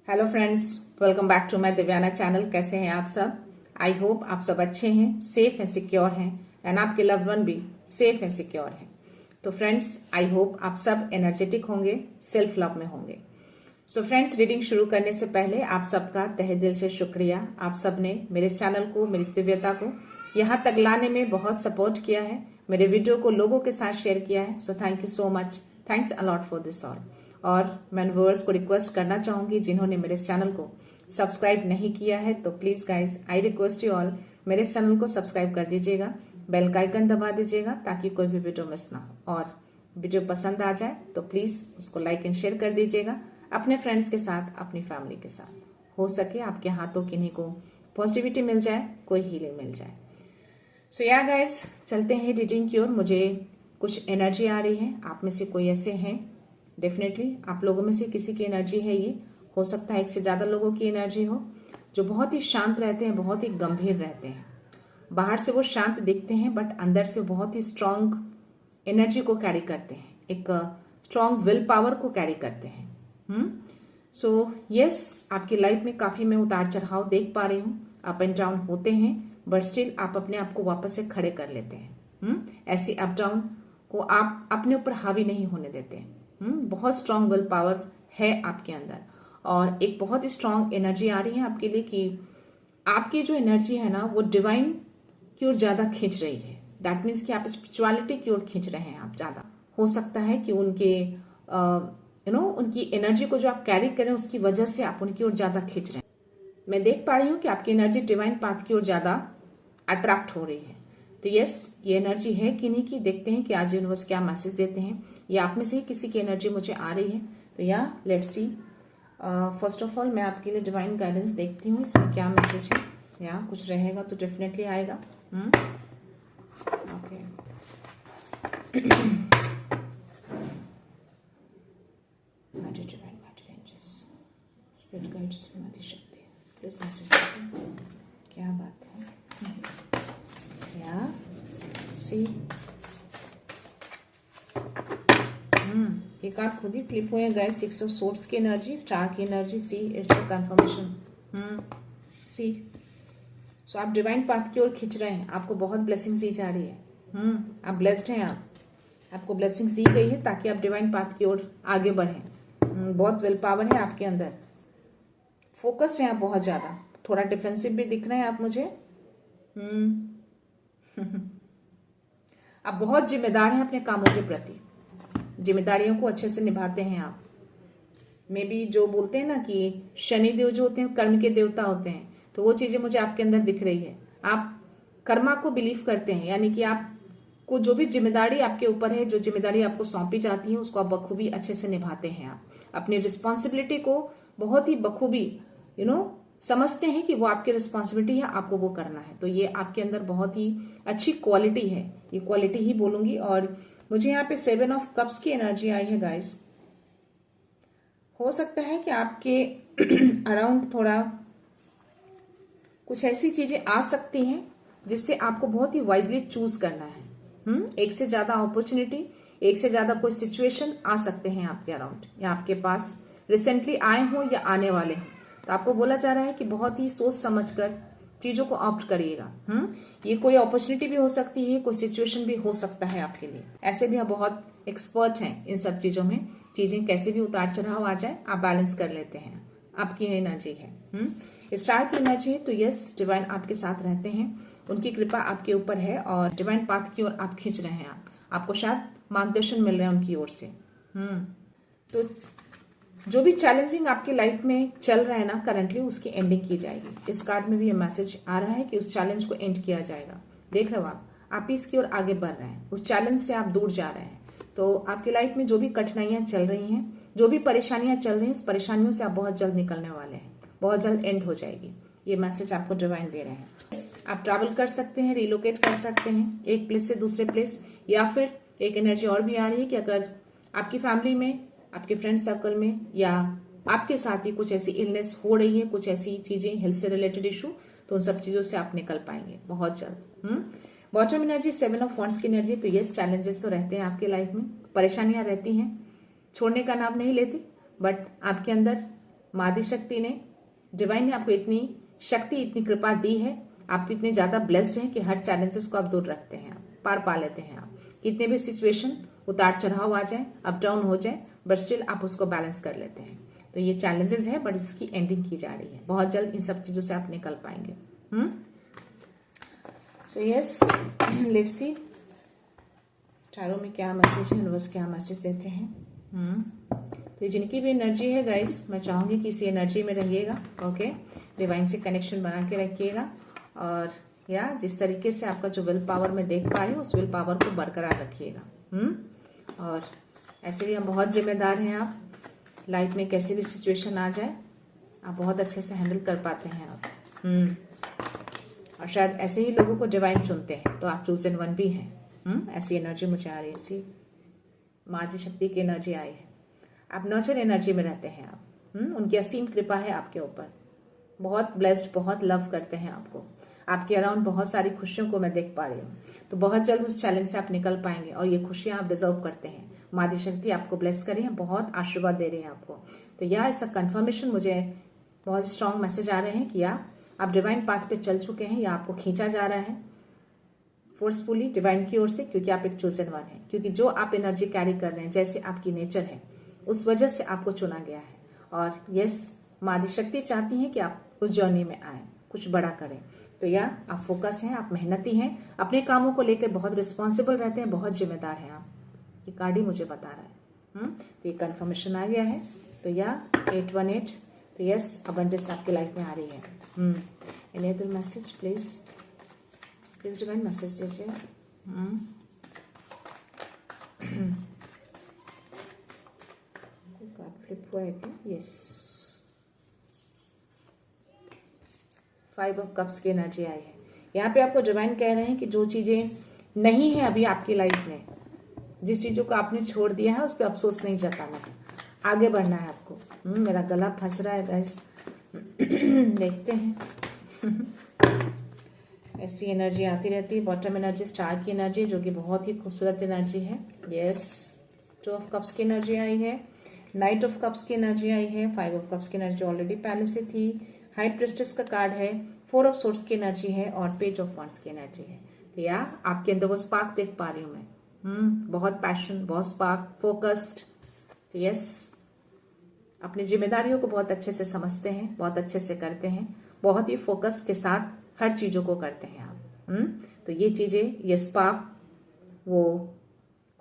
Hello friends, welcome back to my Divyana channel. कैसे हैं आप सब? आई होप आप सब अच्छे हैं, सेफ हैं, सिक्योर हैं एंड आपके लव्ड वन भी सेफ हैं, सिक्योर हैं। तो फ्रेंड्स, आई होप आप सब एनर्जेटिक होंगे, सेल्फ लव में होंगे। सो फ्रेंड्स, रीडिंग शुरू करने से पहले आप सबका तहे दिल से शुक्रिया। आप सब ने मेरे चैनल को, मेरी दिव्यता को यहाँ तक लाने में बहुत सपोर्ट किया है, मेरे वीडियो को लोगों के साथ शेयर किया है। So thank you so much, thanks a lot for this all. और मैं व्यूअर्स को रिक्वेस्ट करना चाहूंगी जिन्होंने मेरे चैनल को सब्सक्राइब नहीं किया है, तो please guys I request you all, मेरे चैनल को सब्सक्राइब कर दीजिएगा, बेल का आइकन दबा दीजिएगा ताकि कोई भी वीडियो मिस ना हो। और वीडियो पसंद आ जाए तो प्लीज उसको लाइक एंड शेयर कर दीजिएगा अपने फ्रेंड्स के साथ, अपनी फैमिली के साथ। हो सके आपके हाथों किन्हीं को पॉजिटिविटी मिल जाए, कोई हीलिंग मिल जाए। सो या गाइज, चलते हैं रीडिंग की ओर। मुझे कुछ एनर्जी आ रही है, आप में से कोई ऐसे हैं, डेफिनेटली आप लोगों में से किसी की एनर्जी है। ये हो सकता है एक से ज्यादा लोगों की एनर्जी हो, जो बहुत ही शांत रहते हैं, बहुत ही गंभीर रहते हैं। बाहर से वो शांत दिखते हैं बट अंदर से बहुत ही स्ट्रांग एनर्जी को कैरी करते हैं, एक स्ट्रांग विल पावर को कैरी करते हैं। सो यस, आपकी लाइफ में काफी मैं उतार चढ़ाव देख पा रही हूँ, अप एंड डाउन होते हैं, बट स्टिल आप अपने आप को वापस से खड़े कर लेते हैं। ऐसी अप डाउन को आप अपने ऊपर हावी नहीं होने देते हैं। बहुत स्ट्रांग विल पावर है आपके अंदर और एक बहुत ही स्ट्रांग एनर्जी आ रही है आपके लिए कि आपकी जो एनर्जी है ना, वो डिवाइन की ओर ज्यादा खींच रही है। दैट मीन्स कि आप स्पिरिचुअलिटी की ओर खींच रहे हैं आप ज्यादा। हो सकता है कि उनके उनकी एनर्जी को जो आप कैरी करें उसकी वजह से आप उनकी ओर ज्यादा खींच रहे हैं। मैं देख पा रही हूँ कि आपकी एनर्जी डिवाइन पाथ की ओर ज्यादा अट्रैक्ट हो रही है। तो यस, ये एनर्जी है किन्हीं की। देखते हैं कि आज यूनिवर्स क्या मैसेज देते हैं। या आप में से ही किसी की एनर्जी मुझे आ रही है। तो या let's see, first of all मैं आपके लिए डिवाइन गाइडेंस देखती हूँ, इसमें क्या मैसेज है। या कुछ रहेगा तो डेफिनेटली आएगा। ओके स्पिरिट गाइड्स, माती शक्ति, प्लीज मैसेज दीजिए, क्या बात है। या सी, एक आप खुद ही फ्लिप हुए गए। 6 ऑफ सोर्ड्स की एनर्जी, स्टार की energy. See, it's a confirmation. See, so आप डिवाइन पाथ की ओर खींच रहे हैं, आपको बहुत ब्लेसिंग्स दी जा रही है। आप ब्लेस्ड हैं, आपको ब्लेसिंग्स दी गई है ताकि आप डिवाइन पाथ की ओर आगे बढ़ें। बहुत विल पावर है आपके अंदर, फोकस्ड हैं आप बहुत ज्यादा, थोड़ा डिफेंसिव भी दिख रहे हैं आप मुझे। आप बहुत जिम्मेदार हैं अपने कामों के प्रति, जिम्मेदारियों को अच्छे से निभाते हैं आप। मे बी जो बोलते हैं ना कि शनि देव जो होते हैं कर्म के देवता होते हैं, तो वो चीजें मुझे आपके अंदर दिख रही है। आप कर्मा को बिलीव करते हैं, यानी कि आपको जो भी जिम्मेदारी आपके ऊपर है, जो जिम्मेदारी आपको सौंपी जाती है, उसको आप बखूबी अच्छे से निभाते हैं। आप अपनी रिस्पॉन्सिबिलिटी को बहुत ही बखूबी समझते हैं कि वो आपकी रिस्पॉन्सिबिलिटी है, आपको वो करना है। तो ये आपके अंदर बहुत ही अच्छी क्वालिटी है, ये क्वालिटी ही बोलूंगी। और मुझे यहाँ पे 7 ऑफ कप्स की एनर्जी आई है गाइस। हो सकता है कि आपके अराउंड थोड़ा कुछ ऐसी चीजें आ सकती हैं जिससे आपको बहुत ही वाइजली चूज करना है। एक से ज्यादा अपॉर्चुनिटी, एक से ज्यादा कोई सिचुएशन आ सकते हैं आपके अराउंड, या आपके पास रिसेंटली आए हो या आने वाले हो। तो आपको बोला जा रहा है कि बहुत ही सोच समझकर चीजों को ऑप्ट करिएगा। ये कोई अपॉर्चुनिटी भी हो सकती है, कोई सिचुएशन भी हो सकता है आपके लिए। ऐसे भी आप बहुत एक्सपर्ट हैं इन सब चीजों में, चीजें कैसे भी उतार चढ़ाव आ जाए आप बैलेंस कर लेते हैं। आपकी एनर्जी है, स्टार की एनर्जी है। तो यस, डिवाइन आपके साथ रहते हैं, उनकी कृपा आपके ऊपर है और डिवाइन पाथ की ओर आप खींच रहे हैं। आपको शायद मार्गदर्शन मिल रहा है उनकी ओर से। तो जो भी चैलेंजिंग आपकी लाइफ में चल रहा है ना करंटली, उसकी एंडिंग की जाएगी। इस कार्ड में भी ये मैसेज आ रहा है कि उस चैलेंज को एंड किया जाएगा। देख रहे हो आप इसकी ओर आगे बढ़ रहे हैं, उस चैलेंज से आप दूर जा रहे हैं। तो आपकी लाइफ में जो भी कठिनाइयां चल रही हैं, जो भी परेशानियां चल रही हैं, उस परेशानियों से आप बहुत जल्द निकलने वाले हैं, बहुत जल्द एंड हो जाएगी। ये मैसेज आपको डिवाइन दे रहे हैं। आप ट्रैवल कर सकते हैं, रिलोकेट कर सकते हैं एक प्लेस से दूसरे प्लेस। या फिर एक एनर्जी और भी आ रही है कि अगर आपकी फैमिली में, आपके फ्रेंड सर्कल में या आपके साथ ही कुछ ऐसी इलनेस हो रही है, कुछ ऐसी चीजें हेल्थ से रिलेटेड इशू, तो उन सब चीजों से आप निकल पाएंगे बहुत जल्द। बॉटम एनर्जी 7 ऑफ वॉन्ड्स की एनर्जी। तो यस, चैलेंजेस तो रहते हैं आपके लाइफ में, परेशानियां रहती हैं, छोड़ने का नाम नहीं लेती, बट आपके अंदर मादी शक्ति ने, डिवाइन ने आपको इतनी शक्ति, इतनी कृपा दी है, आप इतने ज्यादा ब्लेस्ड हैं कि हर चैलेंजेस को आप दूर रखते हैं, आप पार पा लेते हैं। आप कितने भी सिचुएशन उतार चढ़ाव आ जाए, अप डाउन हो जाए, बट स्टिल आप उसको बैलेंस कर लेते हैं। तो ये चैलेंजेस है, बट इसकी एंडिंग की जा रही है। बहुत जल्द इन सब चीजों से आप निकल पाएंगे। So yes, let's see tarot में क्या मैसेज है, यूनिवर्स क्या मैसेज देते हैं। तो जिनकी भी एनर्जी है गाइस, मैं चाहूंगी कि इसी एनर्जी में रहिएगा। ओके, डिवाइन से कनेक्शन बना के रखिएगा, और या जिस तरीके से आपका जो विल पावर में देख पा रही हूँ, उस विल पावर को बरकरार रखिएगा। और ऐसे भी हम बहुत जिम्मेदार हैं। आप लाइफ में कैसी भी सिचुएशन आ जाए, आप बहुत अच्छे से हैंडल कर पाते हैं आप। और शायद ऐसे ही लोगों को डिवाइन चुनते हैं, तो आप चूजन वन भी हैं। ऐसी एनर्जी मुझे आ रही है, ऐसी माँ शक्ति की एनर्जी आई है। आप नर्चर एनर्जी में रहते हैं आप। उनकी असीम कृपा है आपके ऊपर, बहुत ब्लेस्ड, बहुत लव करते हैं आपको। आपके अराउंड बहुत सारी खुशियों को मैं देख पा रही हूँ। तो बहुत जल्द उस चैलेंज से आप निकल पाएंगे, और ये खुशियां आप डिजर्व करते हैं। मादी शक्ति आपको ब्लेस कर रही है, बहुत आशीर्वाद दे रही है आपको। तो यह ऐसा कंफर्मेशन, मुझे बहुत स्ट्रांग मैसेज आ रहे हैं कि आप डिवाइन पाथ पे चल चुके हैं, या आपको खींचा जा रहा है फोर्सफुली डिवाइन की ओर से, क्योंकि आप एक चोजन वन है। क्योंकि जो आप एनर्जी कैरी कर रहे हैं, जैसे आपकी नेचर है, उस वजह से आपको चुना गया है। और यस, मादी शक्ति चाहती है कि आप उस जर्नी में आए, कुछ बड़ा करें। तो आप फोकस हैं, आप मेहनती हैं, अपने कामों को लेकर बहुत रिस्पॉन्सिबल रहते हैं, बहुत जिम्मेदार हैं आप। ये कार्ड ही मुझे बता रहा है। तो ये कंफर्मेशन आ गया है। तो 818, तो यस, अबंडेंस आपकी लाइफ में आ रही है। Any other message please divine message दीजिए। कार्ड फ्लिप हुआ है क्या? यस, 5 ऑफ कप्स की एनर्जी आई है। यहाँ पे आपको डिवाइन कह रहे हैं कि जो चीजें नहीं है अभी आपकी लाइफ में, जिस चीजों को आपने छोड़ दिया है, उस पर अफसोस नहीं जताना है, आगे बढ़ना है आपको। मेरा गला फंस रहा है गाइस, देखते हैं। ऐसी एनर्जी आती रहती है। बॉटम एनर्जी स्टार की एनर्जी, जो कि बहुत ही खूबसूरत एनर्जी है। यस, 2 ऑफ कप्स की एनर्जी आई है, नाइट ऑफ कप्स की एनर्जी आई है, 5 ऑफ कप्स की एनर्जी ऑलरेडी पहले से थी, हाई प्रेस्टिस का कार्ड है, 4 ऑफ सोर्ड्स की एनर्जी है, और पेज ऑफ वांड्स की एनर्जी है। तो आपके अंदर वो स्पार्क देख पा रही हूँ मैं। बहुत पैशन, बहुत स्पार्क, फोकस्ड। तो यस, अपनी जिम्मेदारियों को बहुत अच्छे से समझते हैं, बहुत अच्छे से करते हैं, बहुत ही फोकस के साथ हर चीजों को करते हैं आप। तो ये चीजें, ये स्पार्क, वो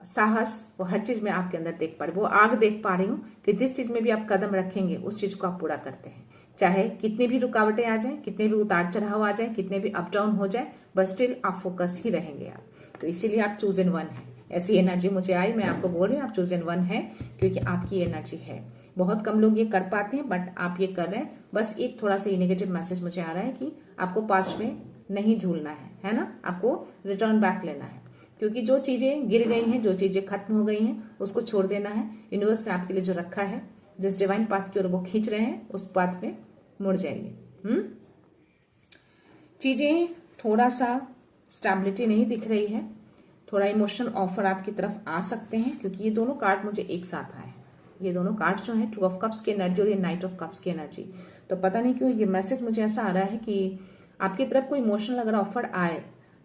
साहस, वो हर चीज में आपके अंदर देख पा रही, वो आग देख पा रही हूँ कि जिस चीज में भी आप कदम रखेंगे, उस चीज को आप पूरा करते हैं। चाहे कितनी भी रुकावटें आ जाए, कितने भी उतार चढ़ाव आ जाए, कितने भी अप डाउन हो जाए, बट स्टिल आप फोकस ही रहेंगे आप। तो इसीलिए आप चूजन वन है। ऐसी एनर्जी मुझे आई, मैं आपको बोल रही हूँ आप चूजन वन है, क्योंकि आपकी एनर्जी है। बहुत कम लोग ये कर पाते हैं, बट आप ये कर रहे हैं। बस एक थोड़ा सा नेगेटिव मैसेज मुझे आ रहा है कि आपको पास्ट में नहीं झूलना है ना, आपको रिटर्न बैक लेना है। क्योंकि जो चीजें गिर गई हैं, जो चीजें खत्म हो गई हैं, उसको छोड़ देना है। यूनिवर्स ने आपके लिए जो रखा है, जिस डिवाइन पाथ की ओर वो खींच रहे हैं, उस पाथ में मुड़ जाइए। चीजें थोड़ा सा स्टेबिलिटी नहीं दिख रही है, थोड़ा इमोशनल ऑफर आपकी तरफ आ सकते हैं, क्योंकि ये दोनों कार्ड मुझे एक साथ आए। ये दोनों कार्ड्स जो है 2 ऑफ कप्स की एनर्जी और ये नाइट ऑफ कप्स की एनर्जी। तो पता नहीं क्यों ये मैसेज मुझे ऐसा आ रहा है कि आपकी तरफ कोई इमोशनल अगर ऑफर आए,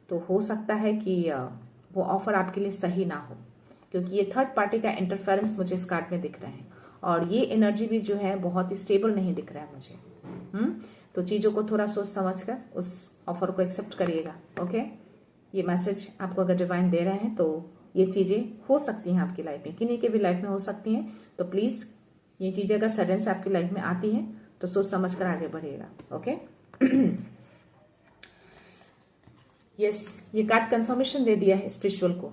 तो हो सकता है कि वो ऑफर आपके लिए सही ना हो, क्योंकि ये थर्ड पार्टी का इंटरफेरेंस मुझे इस कार्ड में दिख रहे हैं। और ये एनर्जी भी जो है बहुत ही स्टेबल नहीं दिख रहा है मुझे। तो चीजों को थोड़ा सोच समझ कर उस ऑफर को एक्सेप्ट करिएगा। ओके, ये मैसेज आपको अगर डिवाइन दे रहे हैं, तो ये चीजें हो सकती हैं आपकी लाइफ में, किन्हीं के भी लाइफ में हो सकती हैं। तो प्लीज ये चीजें अगर सडन से आपकी लाइफ में आती हैं, तो सोच समझ कर आगे बढ़िएगा। ओके, यस, ये कार्ड कंफर्मेशन दे दिया है स्पिरिचुअल को।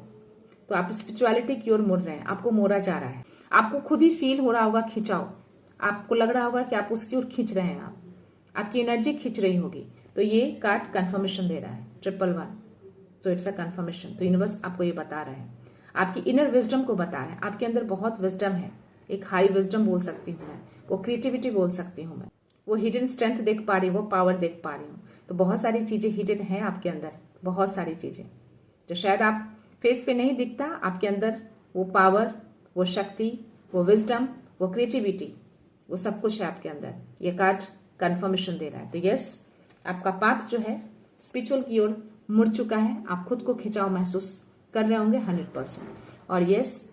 तो आप स्पिरिचुअलिटी की ओर मुड़ रहे हैं, आपको मोड़ा जा रहा है, आपको खुद ही फील हो रहा होगा खिंचाव, आपको लग रहा होगा कि आप उसकी ओर खींच रहे हैं, आपकी एनर्जी खींच रही होगी। तो ये कार्ड कंफर्मेशन दे रहा है 111। तो इट्स अ कंफर्मेशन। तो यूनिवर्स आपको ये बता रहे हैं, आपकी इनर विजडम को बता रहे हैं। आपके अंदर बहुत विजडम है, एक हाई विजडम बोल सकती हूँ मैं, वो क्रिएटिविटी बोल सकती हूँ मैं, वो हिडन स्ट्रेंथ देख पा रही हूँ, वो पावर देख पा रही हूँ। तो बहुत सारी चीजें हिडन है आपके अंदर, बहुत सारी चीजें जो शायद आप फेस पे नहीं दिखता, आपके अंदर वो पावर, वो शक्ति, वो विजडम, वो क्रिएटिविटी वो सब कुछ है आपके अंदर। ये कार्ड कंफर्मेशन दे रहा है। तो यस, आपका पाथ जो है स्पिरिचुअल की ओर मुड़ चुका है। आप खुद को खिंचाव महसूस कर रहे होंगे 100%। और यस,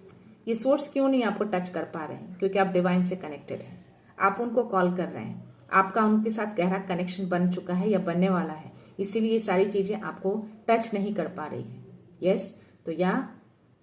ये सोर्स क्यों नहीं आपको टच कर पा रहे हैं? क्योंकि आप डिवाइन से कनेक्टेड हैं, आप उनको कॉल कर रहे हैं, आपका उनके साथ गहरा कनेक्शन बन चुका है या बनने वाला है, इसीलिए ये सारी चीजें आपको टच नहीं कर पा रही है। यस, तो या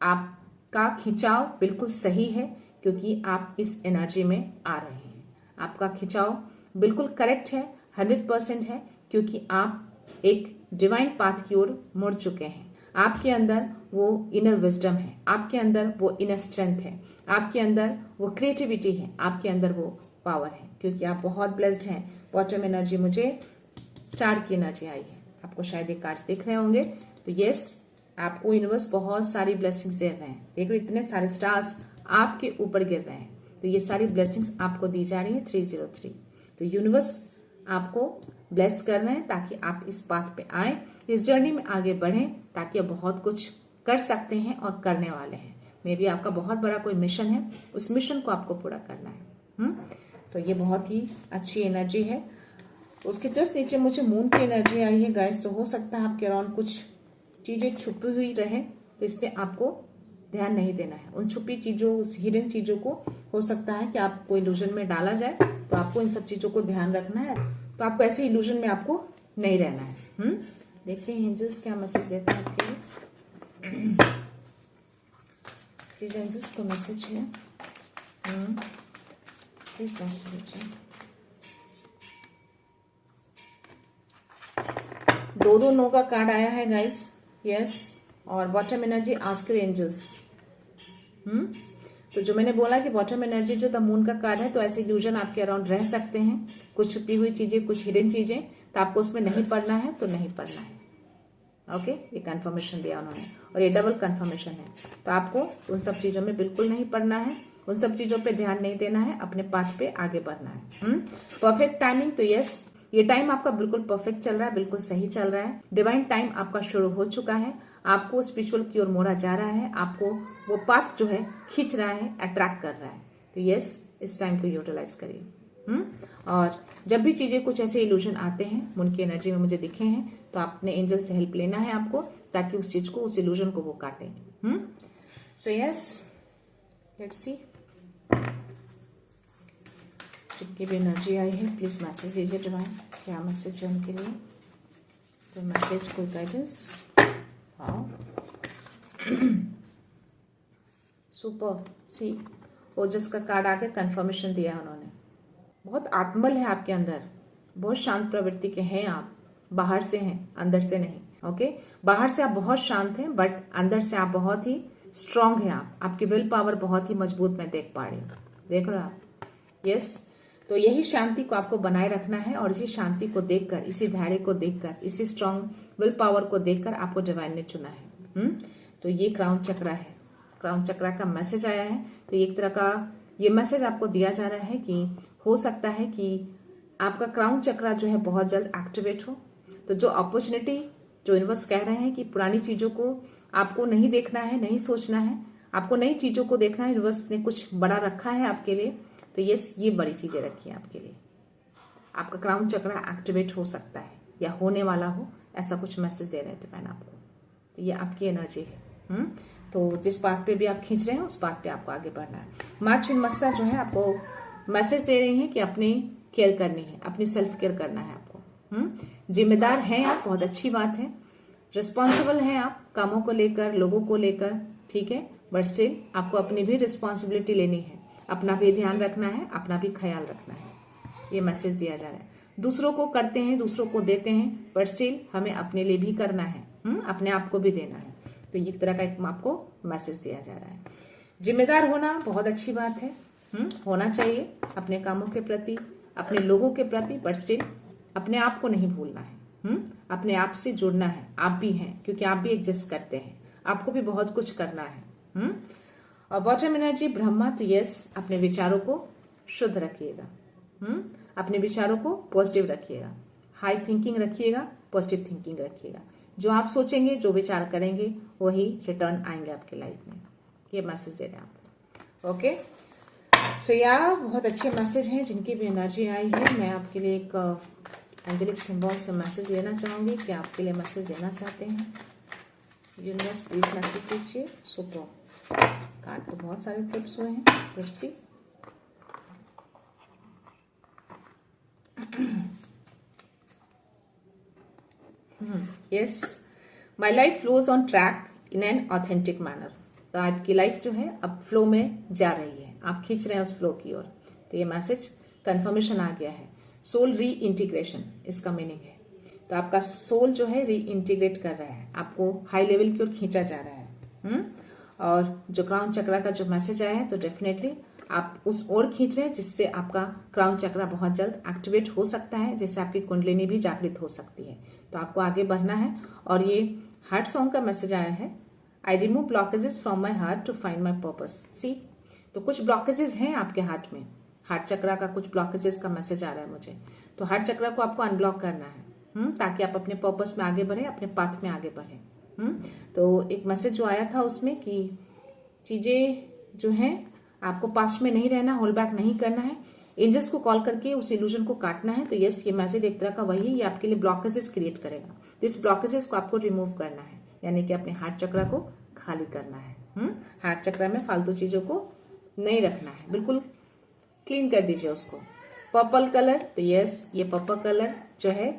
आपका खिंचाव बिल्कुल सही है, क्योंकि आप इस एनर्जी में आ रहे हैं। आपका खिंचाव बिल्कुल करेक्ट है, 100% है, क्योंकि आप एक डिवाइन पाथ की ओर मुड़ चुके हैं। आपके अंदर वो इनर विजडम है, आपके अंदर वो इनर स्ट्रेंथ है, आपके अंदर वो क्रिएटिविटी है, आपके अंदर वो पावर है, क्योंकि आप बहुत ब्लेस्ड हैं। बॉटम एनर्जी मुझे स्टार की एनर्जी आई है, आपको शायद ये कार्ड्स दिख रहे होंगे। तो यस, आपको यूनिवर्स बहुत सारी ब्लेसिंग्स दे रहे हैं। देखो, इतने सारे स्टार्स आपके ऊपर गिर रहे हैं, तो ये सारी ब्लेसिंग्स आपको दी जा रही है 303। तो यूनिवर्स आपको ब्लेस कर रहे हैं ताकि आप इस पाथ पे आए, इस जर्नी में आगे बढ़ें, ताकि आप बहुत कुछ कर सकते हैं और करने वाले हैं। मे बी आपका बहुत बड़ा कोई मिशन है, उस मिशन को आपको पूरा करना है। तो ये बहुत ही अच्छी एनर्जी है। उसके जस्ट नीचे मुझे मून की एनर्जी आई है गाइस। तो हो सकता है आपके अराउंड कुछ चीजें छुपी हुई रहे, तो इस पे आपको ध्यान नहीं देना है। उन छुपी चीजों, उस हिडन चीजों को हो सकता है कि आपको इल्यूजन में डाला जाए, तो आपको इन सब चीजों को ध्यान रखना है। तो आपको ऐसे इल्यूजन में आपको नहीं रहना है। देखते हैं एंजल्स क्या मैसेज देते हैं आपके लिए। प्लीज एंजल्स को मैसेज है, प्लीज मैसेज दीजिए। दो नो का कार्ड आया है गाइस। यस, और bottom energy ask your angels. तो जो मैंने बोला कि बॉटम एनर्जी जो द मून का कार्ड है, तो ऐसे इल्यूजन आपके अराउंड रह सकते हैं, कुछ छुपी हुई चीजें, कुछ हिडन चीजें, तो आपको उसमें नहीं पड़ना है, तो नहीं पड़ना है। ओके, ये कंफर्मेशन दिया उन्होंने, और ये डबल कंफर्मेशन है। तो आपको उन सब चीजों में बिल्कुल नहीं पड़ना है, उन सब चीजों पे ध्यान नहीं देना है, अपने पाथ पे आगे बढ़ना है। परफेक्ट टाइमिंग, तो यस, ये टाइम आपका बिल्कुल परफेक्ट चल रहा है, बिल्कुल सही चल रहा है। डिवाइन टाइम आपका शुरू हो चुका है, आपको स्पिरिचुअल की ओर मोड़ा जा रहा है, आपको वो पाथ जो है खींच रहा है, अट्रैक्ट कर रहा है। तो यस, इस टाइम को यूटिलाइज करिए। और जब भी चीजें कुछ ऐसे इल्यूजन आते हैं, उनकी एनर्जी में मुझे दिखे हैं, तो आपने एंजल से हेल्प लेना है आपको, ताकि उस चीज को, उस इल्यूजन को वो काटे। सो यस, लेट्स सी जिनकी भी एनर्जी आई है, प्लीज मैसेज दीजिए डिवाइन, क्या मैसेज है उनके लिए। तो मैसेज, कोई गाइडेंस। हाँ, सुपर। सी ओजस का कार्ड आके कंफर्मेशन दिया उन्होंने। बहुत आत्मबल है आपके अंदर, बहुत शांत प्रवृत्ति के हैं आप, बाहर से हैं, अंदर से नहीं। ओके, बाहर से आप बहुत शांत हैं, बट अंदर से आप बहुत ही स्ट्रांग हैं। आपकी विल पावर बहुत ही मजबूत मैं देख पा रही हूँ, देख रहे हो आप। यस, तो यही शांति को आपको बनाए रखना है, और इसी शांति को देखकर, इसी धैर्य को देखकर, इसी स्ट्रांग विल पावर को देखकर आपको डिवाइन ने चुना है। तो ये क्राउन चक्रा है, क्राउन चक्रा का मैसेज आया है। तो एक तरह का ये मैसेज आपको दिया जा रहा है कि हो सकता है कि आपका क्राउन चक्रा जो है बहुत जल्द एक्टिवेट हो। तो जो अपॉर्चुनिटी, जो यूनिवर्स कह रहे हैं कि पुरानी चीजों को आपको नहीं देखना है, नहीं सोचना है, आपको नई चीजों को देखना है, यूनिवर्स ने कुछ बड़ा रखा है आपके लिए। तो ये बड़ी चीजें रखी है आपके लिए। आपका क्राउन चक्रा एक्टिवेट हो सकता है या होने वाला हो, ऐसा कुछ मैसेज दे रहे हैं डिवाइन आपको। तो ये आपकी एनर्जी है। तो जिस बात पे भी आप खींच रहे हैं, उस बात पे आपको आगे बढ़ना है। माँ छिन्नमस्ता जो है आपको मैसेज दे रही है कि अपनी केयर करनी है, अपनी सेल्फ केयर करना है आपको। जिम्मेदार हैं आप, बहुत अच्छी बात है। रिस्पॉन्सिबल हैं आप, कामों को लेकर, लोगों को लेकर, ठीक है, बट स्टिल आपको अपनी भी रिस्पॉन्सिबिलिटी लेनी है, अपना भी ध्यान रखना है, अपना भी ख्याल रखना है। ये मैसेज दिया जा रहा है। दूसरों को करते हैं, दूसरों को देते हैं, बट स्टिल हमें अपने लिए भी करना है, अपने आप को भी देना है। तो ये तरह का एक आपको मैसेज दिया जा रहा है। जिम्मेदार होना बहुत अच्छी बात है, होना चाहिए अपने कामों के प्रति, अपने लोगों के प्रति, बट स्टिल अपने आप को नहीं भूलना है। अपने आप से जुड़ना है, आप भी हैं, क्योंकि आप भी एग्जिस्ट करते हैं, आपको भी बहुत कुछ करना है। और बॉटम एनर्जी ब्रह्मा, तो यस, अपने विचारों को शुद्ध रखिएगा, अपने विचारों को पॉजिटिव रखिएगा, हाई थिंकिंग रखिएगा, पॉजिटिव थिंकिंग रखिएगा। जो आप सोचेंगे, जो विचार करेंगे, वही रिटर्न आएंगे आपके लाइफ में। ये मैसेज दे रहे हैं आपको। ओके, या बहुत अच्छे मैसेज हैं जिनकी भी एनर्जी आई है। मैं आपके लिए एक एंजेलिक सिंबल से मैसेज लेना चाहूंगी कि आपके लिए मैसेज देना चाहते हैं। यूनिवर्स प्लीज मैसेज दीजिए। सुपर कार्ड तो बहुत सारे फ्लिप्स हुए हैं। Let's see. Yes, my life flows on track in an authentic manner. तो आपकी लाइफ जो है अब फ्लो में जा रही है, आप खींच रहे हैं उस फ्लो की ओर। तो ये मैसेज कंफर्मेशन आ गया है। सोल री इंटीग्रेशन इसका मीनिंग है। तो आपका सोल जो है री इंटीग्रेट कर रहा है, आपको हाई लेवल की ओर खींचा जा रहा है। और जो क्राउन चक्रा का जो मैसेज आया है, तो डेफिनेटली आप उस ओर खींच रहे हैं जिससे आपका क्राउन चक्रा बहुत जल्द एक्टिवेट हो सकता है, जिससे आपकी कुंडलिनी भी जागृत हो सकती है। तो आपको आगे बढ़ना है। और ये हार्ट सॉन्ग का मैसेज आया है, I remove blockages from my heart to find my purpose. See, तो कुछ ब्लॉकेजेस हैं आपके हार्ट में, हार्ट चक्रा का कुछ ब्लॉकेजेस का मैसेज आ रहा है मुझे। तो हार्ट चक्रा को आपको अनब्लॉक करना है, ताकि आप अपने पर्पस में आगे बढ़े, अपने पाथ में आगे बढ़े। तो एक मैसेज जो आया था उसमें कि चीजें जो हैं आपको पास्ट में नहीं रहना, होल्ड बैक नहीं करना है, एंजल्स को कॉल करके उस इल्यूजन को काटना है। तो यस, ये मैसेज एक तरह का वही है, ये आपके लिए ब्लॉकेजेस क्रिएट करेगा। तो इस ब्लॉकेजेस को आपको रिमूव करना है, यानी कि अपने हार्ट चक्रा को खाली करना है। हार्ट चक्रा में फालतू चीजों को नहीं रखना है, बिल्कुल क्लीन कर दीजिए उसको। पर्पल कलर, तो यस, ये पर्पल कलर जो है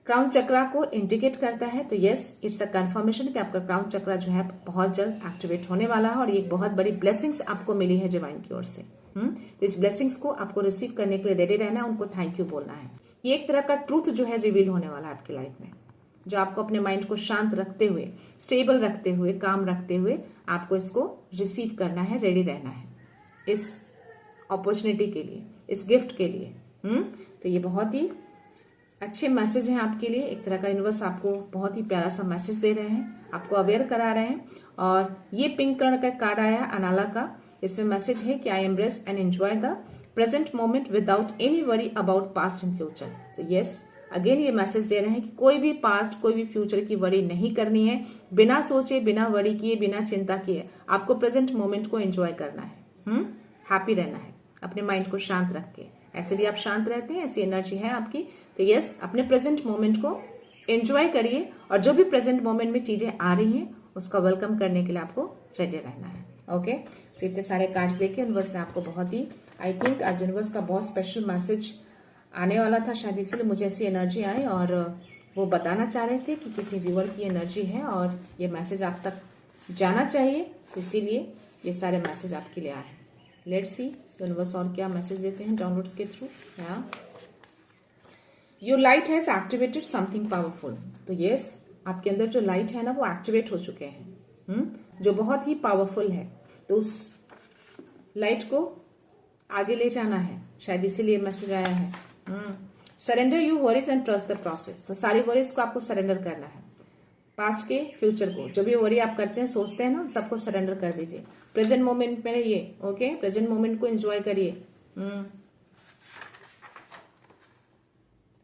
क्राउन चक्रा को इंडिकेट करता है। तो यस, इट्स अ कंफर्मेशन कि आपका क्राउन चक्रा जो है बहुत जल्द एक्टिवेट होने वाला है। और ये बहुत बड़ी ब्लेसिंग्स आपको मिली है डिवाइन की ओर से। तो इस ब्लेसिंग्स को आपको रिसीव करने के लिए रेडी रहना है, उनको थैंक यू बोलना है। ये एक तरह का ट्रूथ जो है रिवील होने वाला है आपकी लाइफ में, जो आपको अपने माइंड को शांत रखते हुए, स्टेबल रखते हुए, काम रखते हुए आपको इसको रिसीव करना है, रेडी रहना है इस अपॉर्चुनिटी के लिए, इस गिफ्ट के लिए। तो ये बहुत ही अच्छे मैसेज हैं आपके लिए। एक तरह का यूनिवर्स आपको बहुत ही प्यारा सा मैसेज दे रहे हैं, आपको अवेयर करा रहे हैं। और ये पिंक कलर का कार्ड आया अनाला का, इसमें मैसेज है कि I embrace and enjoy the present moment without any worry about past and future. तो यस, अगेन ये मैसेज दे रहे हैं कि कोई भी पास्ट, कोई भी फ्यूचर की वरी नहीं करनी है। बिना सोचे, बिना वरी किए, बिना चिंता किए आपको प्रेजेंट मोमेंट को एंजॉय करना है। हैप्पी रहना है, अपने माइंड को शांत रख के। ऐसे भी आप शांत रहते हैं, ऐसी एनर्जी है आपकी। तो यस, अपने प्रेजेंट मोमेंट को एंजॉय करिए। और जो भी प्रेजेंट मोमेंट में चीजें आ रही हैं उसका वेलकम करने के लिए आपको रेडी रहना है। ओके, तो इतने सारे कार्ड्स देके यूनिवर्स ने आपको बहुत ही, आई थिंक आज यूनिवर्स का बहुत स्पेशल मैसेज आने वाला था शायद, इसलिए मुझे ऐसी एनर्जी आई। और वो बताना चाह रहे थे कि किसी व्यूअर की एनर्जी है और ये मैसेज आप तक जाना चाहिए, तो इसीलिए ये सारे मैसेज आपके लिए आए हैं। लेट्स सी यूनिवर्स और क्या मैसेज देते हैं डाउनलोड्स के through. Your light has activated something powerful. तो यस, आपके अंदर जो लाइट है ना वो एक्टिवेट हो चुके हैं, जो बहुत ही पावरफुल है। तो उस लाइट को आगे ले जाना है, शायद इसीलिए मैसेज आया है। Surrender you worries and trust the process. तो सारी वरीज को आपको सरेंडर करना है, पास्ट के फ्यूचर को, जो भी वरी आप करते हैं, सोचते हैं ना, सबको सरेंडर कर दीजिए। प्रेजेंट मोमेंट में रहिए। ओके, प्रेजेंट मोमेंट को एंजॉय करिए।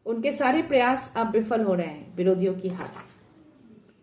उनके सारे प्रयास अब विफल हो रहे हैं, विरोधियों की हार।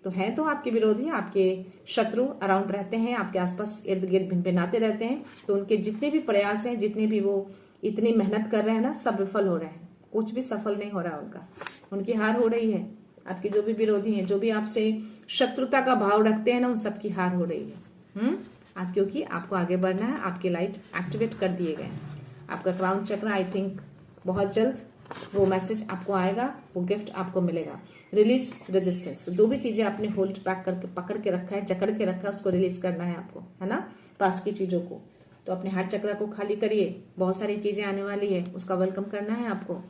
तो है तो आपके विरोधी, आपके शत्रु अराउंड रहते हैं, आपके आसपास इर्द गिर्द भिनभिनाते रहते हैं। तो उनके जितने भी प्रयास हैं, जितने भी वो इतनी मेहनत कर रहे हैं ना, सब विफल हो रहे हैं, कुछ भी सफल नहीं हो रहा उनका, उनकी हार हो रही है। आपके जो भी विरोधी हैं, जो भी आपसे शत्रुता का भाव रखते हैं ना, उन सबकी हार हो रही है। क्योंकि आपको आगे बढ़ना है, आपके लाइट एक्टिवेट कर दिए गए हैं। आपका क्राउन चक्र, आई थिंक बहुत जल्द वो मैसेज आपको आएगा, वो गिफ्ट आपको मिलेगा। रिलीज रेजिस्टेंस, जो भी चीजें आपने होल्ड बैक करके पकड़ के रखा है, जकड़ के रखा है, उसको रिलीज करना है आपको, है ना, पास्ट की चीजों को। तो अपने हार्ट चक्र को खाली करिए, बहुत सारी चीजें आने वाली है, उसका वेलकम करना है आपको।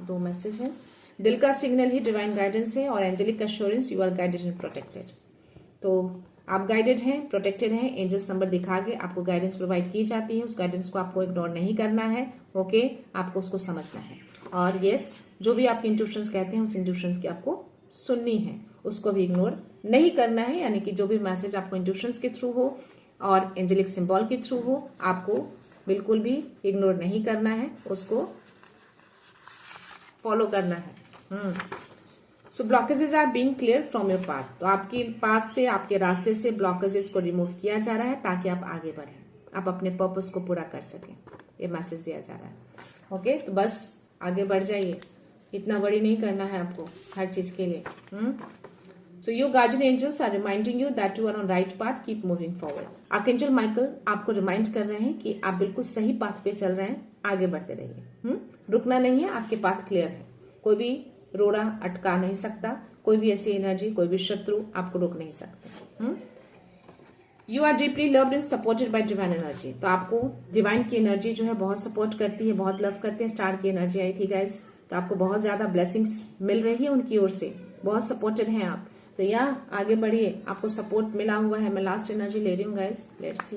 दो मैसेज है, दिल का सिग्नल ही डिवाइन गाइडेंस है, और angelic assurance, you are guided and protected. तो आप गाइडेड हैं, प्रोटेक्टेड हैं, एंजल्स नंबर दिखा के आपको गाइडेंस प्रोवाइड की जाती है। उस गाइडेंस को आपको इग्नोर नहीं करना है। ओके, आपको उसको समझना है। और यस, जो भी आपके इंट्यूशंस कहते हैं, उस इंट्यूशंस की आपको सुननी है, उसको भी इग्नोर नहीं करना है। यानी कि जो भी मैसेज आपको इंट्यूशंस के थ्रू हो और एंजेलिक सिंबल के थ्रू हो, आपको बिल्कुल भी इग्नोर नहीं करना है, उसको फॉलो करना है। So blockages are being clear from your path. तो आपके पाथ से, आपके रास्ते से ब्लॉकेजेस को रिमूव किया जा रहा है ताकि आप आगे बढ़ें, आप अपने पर्पस को पूरा कर सकें। ये मैसेज दिया जा रहा है। ओके, तो बस आगे बढ़ जाइए, इतना वरी नहीं करना है आपको हर चीज के लिए। So your guardian angels are reminding you that you are on right path, keep moving forward. Archangel Michael आपको रिमाइंड कर रहे हैं कि आप बिल्कुल सही पाथ पे चल रहे हैं, आगे बढ़ते रहिए। रुकना नहीं है, आपके पाथ क्लियर है, कोई भी रोड़ा अटका नहीं सकता, कोई भी ऐसी एनर्जी, कोई भी शत्रु आपको रोक नहीं सकता। You are deeply loved and supported by divine energy. तो आपको डिवाइन की एनर्जी जो है बहुत सपोर्ट करती है, बहुत लव करते हैं। स्टार की एनर्जी आई थी गाइस, तो आपको बहुत ज्यादा ब्लेसिंग्स मिल रही है उनकी ओर से, बहुत सपोर्टेड हैं आप। तो यहाँ आगे बढ़िए, आपको सपोर्ट मिला हुआ है। मैं लास्ट एनर्जी ले रही हूँ गाइस, लेट्स सी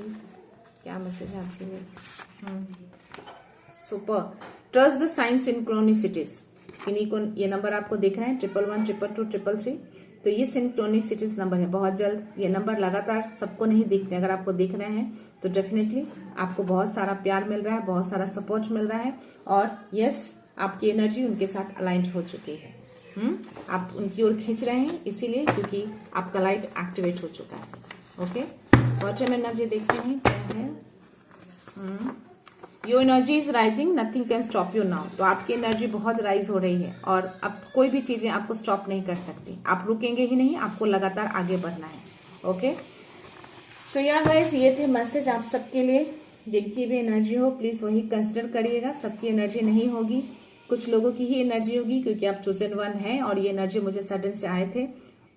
क्या मैसेज है आपके लिए। Super. Trust the sign synchronicities. इन्हीं को, ये नंबर आपको दिख रहे हैं 1111, 222, 333। तो ये सिंक्रोनिसिटीज नंबर है। बहुत जल्द ये नंबर लगातार सबको नहीं दिखते, अगर आपको दिख रहे हैं तो डेफिनेटली आपको बहुत सारा प्यार मिल रहा है, बहुत सारा सपोर्ट मिल रहा है। और यस, आपकी एनर्जी उनके साथ अलाइंड हो चुकी है। आप उनकी ओर खींच रहे हैं इसीलिए क्योंकि आपका लाइट एक्टिवेट हो चुका है। ओके, बॉटम एनर्जी देखते हैं क्या है। Your energy is rising, nothing can stop you now. तो आपकी एनर्जी बहुत राइज हो रही है और अब कोई भी चीजें आपको स्टॉप नहीं कर सकती। आप रुकेंगे ही नहीं, आपको लगातार आगे बढ़ना है। ओके, सो यार गाइस, ये थे मैसेज आप सबके लिए। जिनकी भी एनर्जी हो प्लीज वही कंसिडर करिएगा। सबकी एनर्जी नहीं होगी, कुछ लोगों की ही एनर्जी होगी क्योंकि आप चूजन वन है और ये एनर्जी मुझे सडन से आए थे,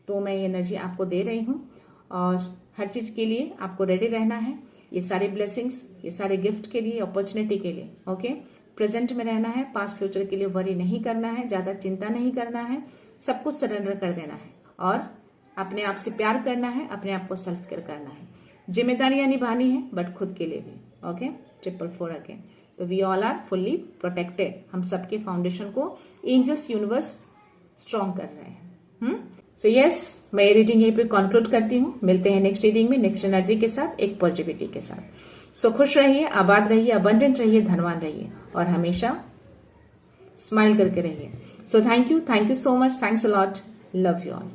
तो मैं ये एनर्जी आपको दे रही हूँ। और हर चीज के लिए आपको रेडी रहना है। ये सारे ब्लेसिंग्स, ये सारे गिफ्ट के लिए, अपॉर्चुनिटी के लिए। ओके, प्रेजेंट में रहना है, पास्ट फ्यूचर के लिए वरी नहीं करना है, ज्यादा चिंता नहीं करना है, सब कुछ सरेंडर कर देना है और अपने आप से प्यार करना है, अपने आप को सेल्फ केयर करना है। जिम्मेदारियां निभानी है बट खुद के लिए भी। Okay, 444 again. तो we all are fully protected. हम सबके फाउंडेशन को एंजल्स यूनिवर्स स्ट्रॉन्ग कर रहे हैं। सो यस, मैं ये रीडिंग यहीं पे कंक्लूड करती हूँ। मिलते हैं नेक्स्ट रीडिंग में, नेक्स्ट एनर्जी के साथ, एक पॉजिटिविटी के साथ। सो खुश रहिए, आबाद रहिए, अबंडेंट रहिए, धनवान रहिए और हमेशा स्माइल करके रहिए। So thank you so much, thanks a lot, love you all.